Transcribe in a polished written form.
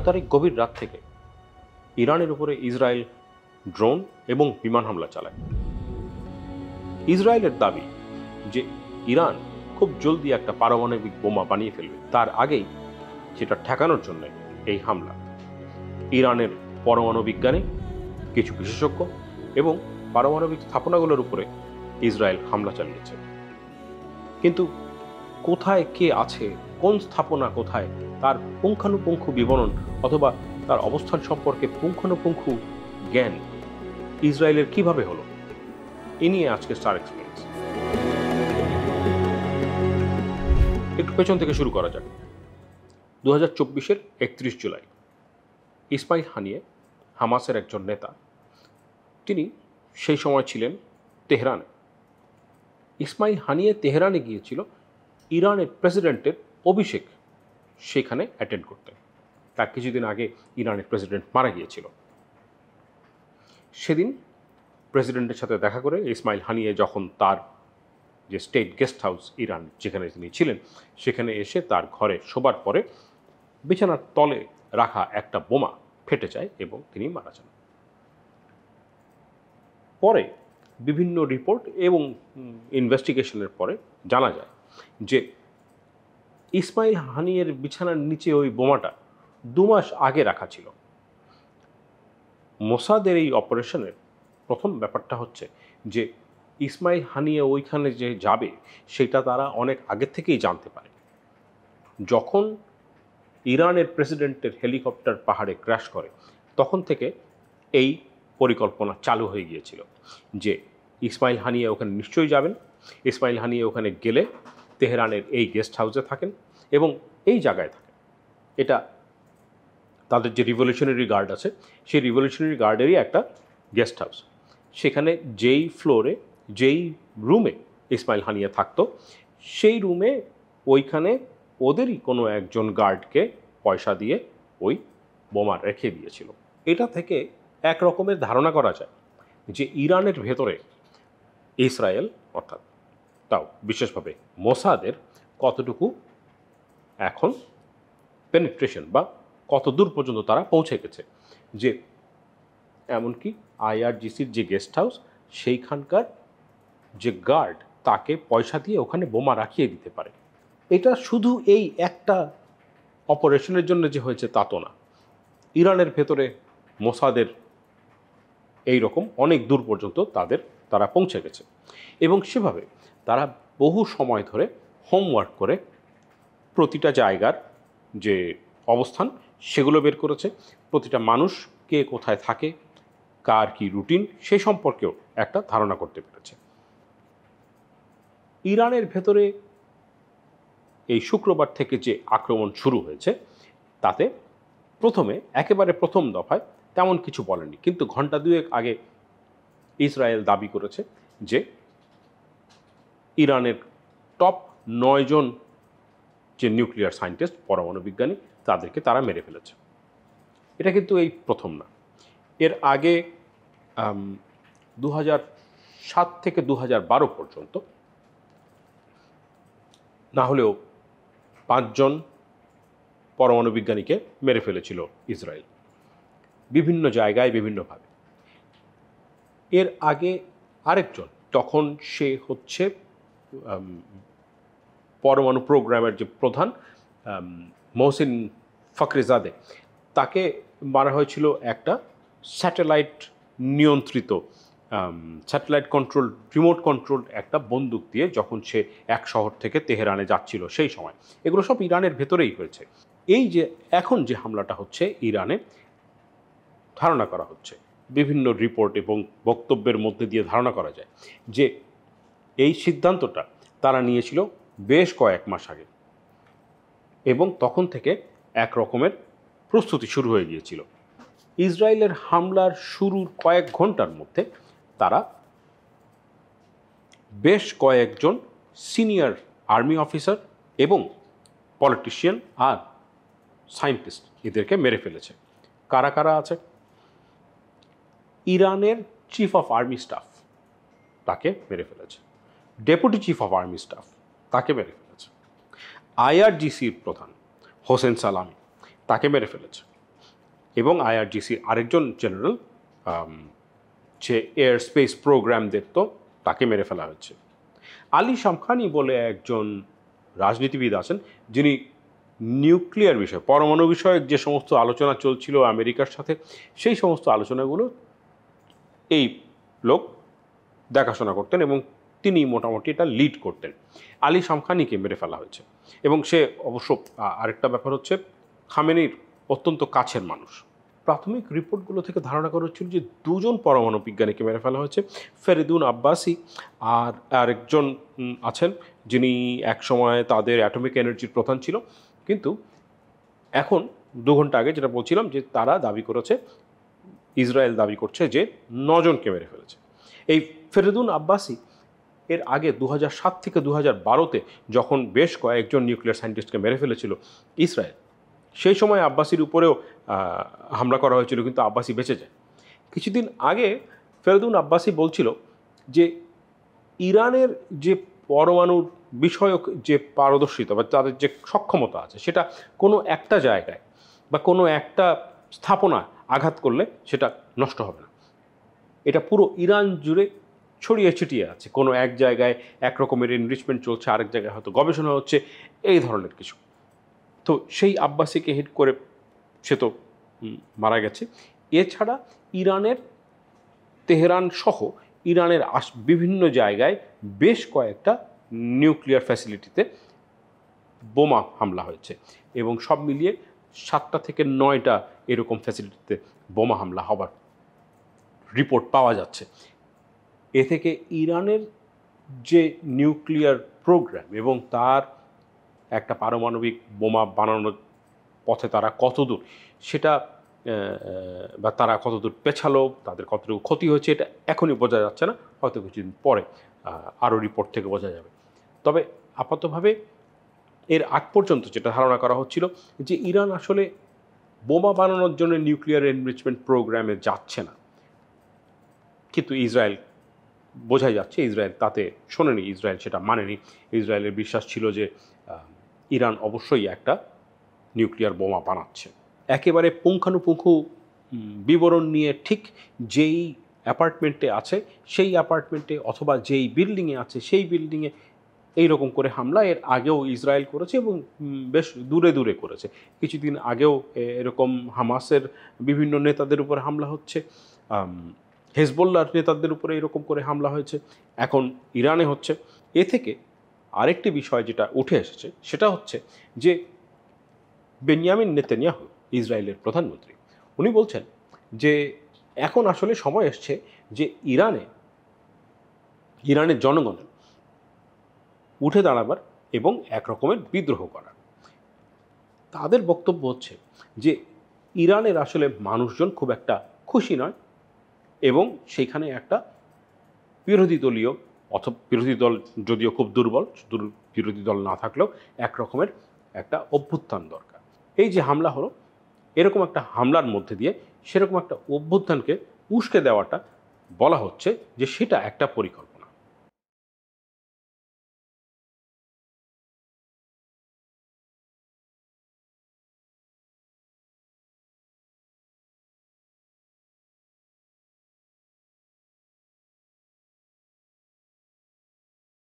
তারিখ গভীর রাত থেকে ইরানের উপরে ইসরায়েল ড্রোন এবং বিমান হামলা চালায়। ইসরায়েলের দাবি যে ইরান খুব জলদি একটা পারমাণবিক বোমা বানিয়ে ফেলবে, তার আগেই সেটা ঠেকানোর জন্য এই হামলা। ইরানের পরমাণু বিজ্ঞানী, কিছু বিশেষজ্ঞ এবং পারমাণবিক স্থাপনাগুলোর উপরে ইসরায়েল হামলা চালিয়েছে। কিন্তু কোথায় কে আছে, কোন স্থাপনা কোথায়, তার পুঙ্খানুপুঙ্খ বিবরণ অথবা তার অবস্থান সম্পর্কে পুঙ্খানুপুঙ্খ জ্ঞান ইসরায়েলের কিভাবে হলো, এ নিয়ে আজকে স্টার এক্সপ্লেইনস। একটু পেছন থেকে শুরু করা যাক। 2024-এর 31 জুলাই ইসমাইল হানিয়ে, হামাসের একজন নেতা, তিনি সেই সময় ছিলেন তেহরানে। ইসমাইল হানিয়ে তেহরানে গিয়েছিল ইরানের প্রেসিডেন্টের অভিষেক সেখানে অ্যাটেন্ড করতে। তার কিছুদিন আগে ইরানের প্রেসিডেন্ট মারা গিয়েছিল। সেদিন প্রেসিডেন্টের সাথে দেখা করে ইসমাইল হানিয়ে যখন তার যে স্টেট গেস্ট হাউস ইরান যেখানে তিনি ছিলেন সেখানে এসে তার ঘরে শোবার পরে বিছানার তলে রাখা একটা বোমা ফেটে যায় এবং তিনি মারা যান। পরে বিভিন্ন রিপোর্ট এবং ইনভেস্টিগেশনের পরে জানা যায় যে ইসমাইল হানিয়ের বিছানার নিচে ওই বোমাটা 2 মাস আগে রাখা ছিল। মোসাদের এই অপারেশনের প্রথম ব্যাপারটা হচ্ছে যে ইসমাইল হানিয়ে ওইখানে যে যাবে সেটা তারা অনেক আগে থেকেই জানতে পারে। যখন ইরানের প্রেসিডেন্টের হেলিকপ্টার পাহাড়ে ক্র্যাশ করে তখন থেকে এই পরিকল্পনা চালু হয়ে গিয়েছিল যে ইসমাইল হানিয়ে ওখানে নিশ্চয়ই যাবেন। ইসমাইল হানিয়ে ওখানে গেলে তেহরানের এই গেস্ট হাউসে থাকেন এবং এই জায়গায় থাকেন। এটা তাদের যে রিভলিউশনারি গার্ড আছে সেই রিভলিউশনারি গার্ডেরই একটা গেস্ট হাউস। সেখানে যেই ফ্লোরে, যেই রুমে ইসমাইল হানিয়ে থাকতো সেই রুমে ওইখানে ওদেরই কোনো একজন গার্ডকে পয়সা দিয়ে ওই বোমা রেখে দিয়েছিল। এটা থেকে এক রকমের ধারণা করা যায় যে ইরানের ভেতরে ইসরায়েল, অর্থাৎ তাও বিশেষভাবে মোসাদের কতটুকু এখন পেনিট্রেশন বা কত দূর পর্যন্ত তারা পৌঁছে গেছে, যে এমনকি আইআরজিসির যে গেস্ট হাউস সেইখানকার যে গার্ড তাকে পয়সা দিয়ে ওখানে বোমা রাখিয়ে দিতে পারে। এটা শুধু এই একটা অপারেশনের জন্য যে হয়েছে তা তো না। ইরানের ভেতরে মোসাদের এই রকম অনেক দূর পর্যন্ত তারা পৌঁছে গেছে এবং সেভাবে তারা বহু সময় ধরে হোমওয়ার্ক করে প্রতিটা জায়গার যে অবস্থান সেগুলো বের করেছে। প্রতিটা মানুষ কে কোথায় থাকে, কার কি রুটিন, সে সম্পর্কেও একটা ধারণা করতে পেরেছে। ইরানের ভেতরে এই শুক্রবার থেকে যে আক্রমণ শুরু হয়েছে তাতে একেবারে প্রথম দফায় তেমন কিছু বলেনি, কিন্তু ঘন্টা 2 আগে ইসরায়েল দাবি করেছে যে ইরানের টপ 9 জন যে নিউক্লিয়ার সায়েন্টিস্ট, পরমাণু বিজ্ঞানী, তাদেরকে তারা মেরে ফেলেছে। এটা কিন্তু এই প্রথম না। এর আগে 2007 থেকে 2012 পর্যন্ত না হলেও 5 জন পরমাণু বিজ্ঞানীকে মেরে ফেলেছিল ইসরায়েল বিভিন্ন জায়গায় বিভিন্নভাবে। এর আগে আরেকজন, তখন সে হচ্ছে পরমাণু প্রোগ্রামের যে প্রধান মহসিন ফখরিজাদে, তাকে মারা হয়েছিল একটা স্যাটেলাইট নিয়ন্ত্রিত, স্যাটেলাইট কন্ট্রোল, রিমোট কন্ট্রোল একটা বন্দুক দিয়ে, যখন সে এক শহর থেকে তেহরানে যাচ্ছিল সেই সময়। এগুলো সব ইরানের ভেতরেই হয়েছে। এই যে এখন যে হামলাটা হচ্ছে ইরানে, ধারণা করা হচ্ছে বিভিন্ন রিপোর্ট এবং বক্তব্যের মধ্যে দিয়ে ধারণা করা যায় যে এই সিদ্ধান্তটা তারা নিয়েছিল বেশ কয়েক মাস আগে এবং তখন থেকে এক রকমের প্রস্তুতি শুরু হয়ে গিয়েছিল। ইসরায়েলের হামলার শুরুর কয়েক ঘন্টার মধ্যে তারা বেশ কয়েকজন সিনিয়র আর্মি অফিসার এবং পলিটিশিয়ান আর সায়েন্টিস্ট এদেরকে মেরে ফেলেছে। কারা কারা আছে? ইরানের চিফ অফ আর্মি স্টাফ তাকে মেরে ফেলেছে, deputy chief of army staff তাকে মেরে ফেলেছে, আইআরজিসির প্রধান হোসেন সালামি তাকে মেরে ফেলেছে, এবং আইআরজিসির আরেকজন জেনারেল, যে এয়ার স্পেস প্রোগ্রাম দেখত, তাকে মেরে ফেলা হয়েছে। আলী শামখানি বলে একজন রাজনীতিবিদ আছেন, যিনি নিউক্লিয়ার বিষয়, পরমাণু বিষয়ক যে সমস্ত আলোচনা চলছিল আমেরিকার সাথে, সেই সমস্ত আলোচনাগুলো এই লোক দেখাশোনা করতেন এবং তিনি মোটামুটি এটা লিড করতেন। আলী শামখানিকে মেরে ফেলা হয়েছে। এবং সে অবশ্য আরেকটা ব্যাপার হচ্ছে, খামেনির অত্যন্ত কাছের মানুষ। প্রাথমিক রিপোর্টগুলো থেকে ধারণা করা হচ্ছিল যে দুজন পরমাণু বিজ্ঞানীকে মেরে ফেলা হয়েছে, ফেরিদুন আব্বাসি আর আরেকজন আছেন, যিনি একসময় তাদের অ্যাটমিক এনার্জির প্রধান ছিল। কিন্তু এখন 2 ঘন্টা আগে যেটা বলছিলাম, যে তারা দাবি করেছে, ইসরায়েল দাবি করছে যে 9 জনকে মেরে ফেলেছে। এই ফেরিদুন আব্বাসি এর আগে 2007 থেকে 2012-তে যখন বেশ কয়েকজন নিউক্লিয়ার সায়েন্টিস্টকে মেরে ফেলেছিল ইসরায়েল, সেই সময় আব্বাসির উপরেও হামলা করা হয়েছিল, কিন্তু আব্বাসি বেঁচে যায়। কিছুদিন আগে ফেরিদুন আব্বাসি বলছিল যে ইরানের যে পরমাণুর বিষয়ক যে পারদর্শিতা বা তাদের যে সক্ষমতা আছে, সেটা কোনো একটা জায়গায় বা কোনো একটা স্থাপনা আঘাত করলে সেটা নষ্ট হবে না। এটা পুরো ইরান জুড়ে ছড়িয়ে ছিটিয়ে আছে। কোনো এক জায়গায় এক রকমের এনরিচমেন্ট চলছে, আরেক জায়গায় হয়তো গবেষণা হচ্ছে, এই ধরনের কিছু। তো সেই আব্বাসিকে হিট করে সে তো মারা গেছে। এছাড়া ইরানের তেহরান সহ ইরানের বিভিন্ন জায়গায় বেশ কয়েকটা নিউক্লিয়ার ফ্যাসিলিটিতে বোমা হামলা হয়েছে, এবং সব মিলিয়ে 7টা থেকে 9টা এরকম ফ্যাসিলিটিতে বোমা হামলা হবার রিপোর্ট পাওয়া যাচ্ছে। এ থেকে ইরানের যে নিউক্লিয়ার প্রোগ্রাম এবং তার একটা পারমাণবিক বোমা বানানোর পথে তারা কতদূর, সেটা বা তারা কতদূর পেছালো, তাদের কতটুকু ক্ষতি হয়েছে, এটা এখনই বোঝা যাচ্ছে না, হয়তো কিছুদিন পরে আরও রিপোর্ট থেকে বোঝা যাবে। তবে আপাতভাবে এর আগ পর্যন্ত যেটা ধারণা করা হচ্ছিল, যে ইরান আসলে বোমা বানানোর জন্য নিউক্লিয়ার এনরিচমেন্ট প্রোগ্রামে যাচ্ছে না, কিন্তু ইসরায়েল বোঝাই যাচ্ছে ইসরায়েল তাতে শোনেনি, ইসরায়েল সেটা মানেনি। ইসরায়েলের বিশ্বাস ছিল যে ইরান অবশ্যই একটা নিউক্লিয়ার বোমা বানাচ্ছে। একেবারে পুঙ্খানুপুঙ্খ বিবরণ নিয়ে ঠিক যেই অ্যাপার্টমেন্টে আছে সেই অ্যাপার্টমেন্টে অথবা যেই বিল্ডিংয়ে আছে সেই বিল্ডিংয়ে এইরকম করে হামলা এর আগেও ইসরায়েল করেছে এবং বেশ দূরে দূরে করেছে। কিছুদিন আগেও এরকম হামাসের বিভিন্ন নেতাদের উপরে হামলা হচ্ছে, হেজবোল্লার নেতাদের উপরে এরকম করে হামলা হয়েছে, এখন ইরানে হচ্ছে। এ থেকে আরেকটি বিষয় যেটা উঠে এসেছে সেটা হচ্ছে যে বেনিয়ামিন নেতানিয়াহু, ইসরায়েলের প্রধানমন্ত্রী, উনি বলছেন যে এখন আসলে সময় এসছে যে ইরানের জনগণের উঠে দাঁড়াবার এবং এক রকমের বিদ্রোহ করার। তাদের বক্তব্য হচ্ছে যে ইরানের আসলে মানুষজন খুব একটা খুশি নয়, এবং সেইখানে একটা বিরোধী দলীয় অথবা বিরোধী দল যদিও খুব দুর্বল, বিরোধী দল না থাকলেও এক রকমের একটা অভ্যুত্থান দরকার। এই যে হামলা হলো, এরকম একটা হামলার মধ্যে দিয়ে সেরকম একটা অভ্যুত্থানকে উস্কে দেওয়াটা বলা হচ্ছে যে সেটা একটা পরিকল্পনা।